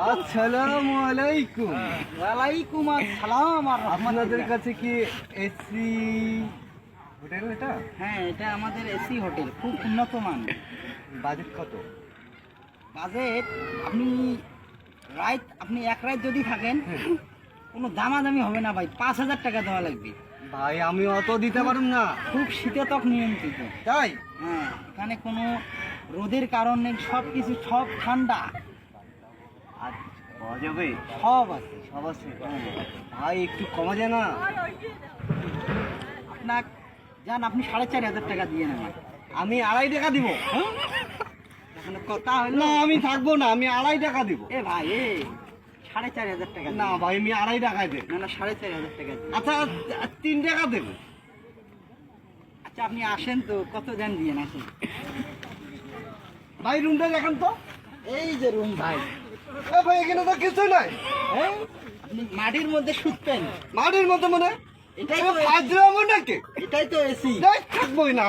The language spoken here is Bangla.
আসসালামু আলাইকুম। ওয়ালাইকুম আসসালাম। আর আপনাদের কাছে কি এসি হোটেল এটা? হ্যাঁ, এটা আমাদের এসি হোটেল, খুব উন্নত মান। বাজেট কত? বাজেট আপনি এক রাত যদি থাকেন কোনো দামাদামি হবে না ভাই, 5,000 টাকা দেওয়া লাগবে। ভাই আমি অত দিতে পারুম না। খুব শীততক নিয়ন্ত্রিত। তাই? হ্যাঁ, এখানে কোনো রোদের কারণ নেই, সব কিছু সব ঠান্ডা। আর পাওয়া যাবে? সব আছে। সব আছে। ভাই একটু কমা যায় না? আপনার আপনি 4,500 টাকা দিয়ে নেবেন। আমি 2.5 টাকা দিব। এখন কথা হলো না আমি থাকবো না, আমি 2.5 টাকা দিব। এ ভাই 4,500 টাকা না ভাই আমি 2.5 টাকায় দেব। না 4,500 টাকা দিন। আচ্ছা 3 টাকা দেব। আচ্ছা আপনি আসেন তো, কত দেন দিয়ে আসেন। ভাই রুমটা দেখেন তো। এই যে রুম ভাই। ভাই এখানে তো কিছু নাই। হ্যাঁ, আপনি মাটির মধ্যে শুতবেন। মাটির মতো মানে এটাই ফাজলামো নাকি? এটাই তো এসি। থাকবোই না।